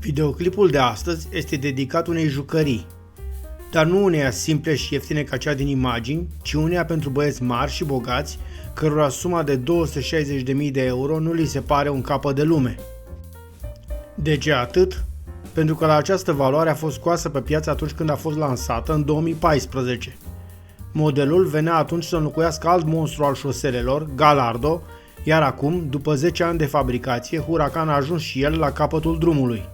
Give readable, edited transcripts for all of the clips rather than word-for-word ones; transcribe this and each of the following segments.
Videoclipul de astăzi este dedicat unei jucării, dar nu uneia simple și ieftine ca cea din imagini, ci uneia pentru băieți mari și bogați, cărora suma de 260.000 de euro nu li se pare un capăt de lume. De ce atât? Pentru că la această valoare a fost scoasă pe piață atunci când a fost lansată, în 2014. Modelul venea atunci să înlocuiască alt monstru al șoselelor, Gallardo, iar acum, după 10 ani de fabricație, Huracan a ajuns și el la capătul drumului.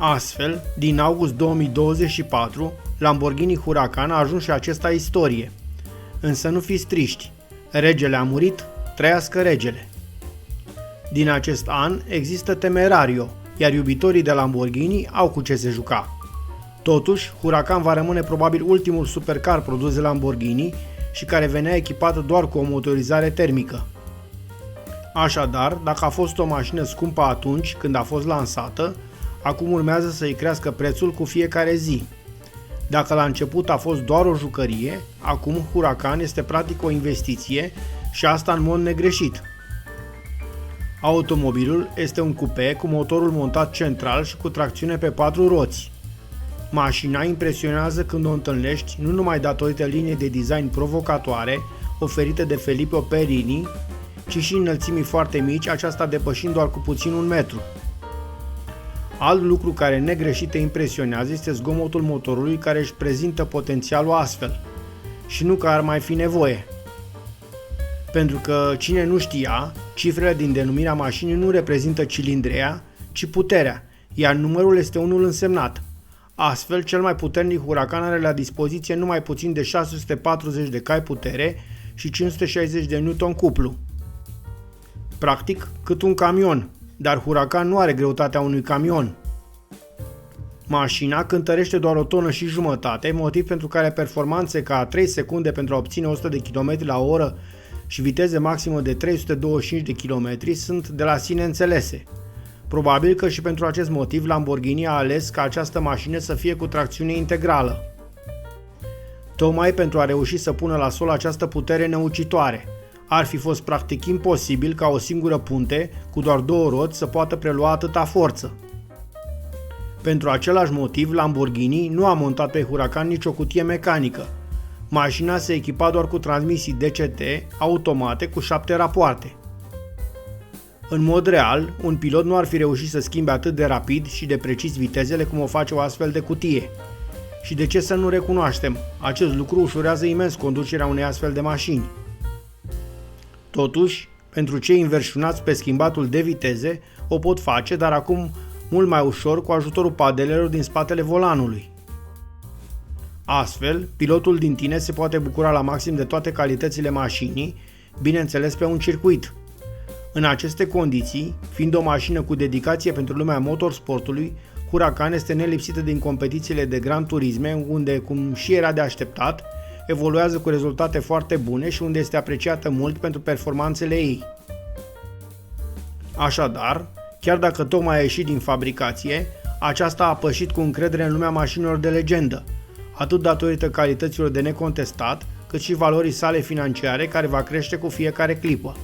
Astfel, din august 2024, Lamborghini Huracan a ajuns și acesta istorie. Însă nu fiți triști, regele a murit, trăiască regele. Din acest an există Temerario, iar iubitorii de Lamborghini au cu ce se juca. Totuși, Huracan va rămâne probabil ultimul supercar produs de Lamborghini și care venea echipată doar cu o motorizare termică. Așadar, dacă a fost o mașină scumpă atunci când a fost lansată, acum urmează să îi crească prețul cu fiecare zi. Dacă la început a fost doar o jucărie, acum Huracan este practic o investiție și asta în mod negreșit. Automobilul este un cupe cu motorul montat central și cu tracțiune pe 4 roți. Mașina impresionează când o întâlnești nu numai datorită liniei de design provocatoare oferite de Filippo Perini, ci și înălțimii foarte mici, aceasta depășind doar cu puțin 1 metru. Alt lucru care negreșit te impresionează este zgomotul motorului care își prezintă potențialul astfel, și nu că ar mai fi nevoie. Pentru că, cine nu știa, cifrele din denumirea mașinii nu reprezintă cilindrea, ci puterea, iar numărul este unul însemnat. Astfel, cel mai puternic Huracan are la dispoziție numai puțin de 640 de cai putere și 560 de Newton cuplu. Practic, cât un camion, dar Huracan nu are greutatea unui camion. Mașina cântărește doar 1,5 tone, motiv pentru care performanțe ca 3 secunde pentru a obține 100 de km la oră și viteze maximă de 325 de km sunt de la sine înțelese. Probabil că și pentru acest motiv Lamborghini a ales ca această mașină să fie cu tracțiune integrală. Tocmai pentru a reuși să pună la sol această putere năucitoare. Ar fi fost practic imposibil ca o singură punte, cu doar 2 roți, să poată prelua atâta forță. Pentru același motiv, Lamborghini nu a montat pe Huracan nicio cutie mecanică. Mașina se echipa doar cu transmisii DCT automate cu 7 rapoarte. În mod real, un pilot nu ar fi reușit să schimbe atât de rapid și de precis vitezele cum o face o astfel de cutie. Și de ce să nu recunoaștem? Acest lucru ușurează imens conducerea unei astfel de mașini. Totuși, pentru cei înverșunați pe schimbatul de viteze, o pot face, dar acum mult mai ușor cu ajutorul padelelor din spatele volanului. Astfel, pilotul din tine se poate bucura la maxim de toate calitățile mașinii, bineînțeles pe un circuit. În aceste condiții, fiind o mașină cu dedicație pentru lumea motorsportului, Huracan este nelipsită din competițiile de Gran Turisme, unde, cum și era de așteptat, evoluează cu rezultate foarte bune și unde este apreciată mult pentru performanțele ei. Așadar, chiar dacă tocmai a ieșit din fabricație, aceasta a pășit cu încredere în lumea mașinilor de legendă, atât datorită calităților de necontestat, cât și valorii sale financiare care va crește cu fiecare clipă.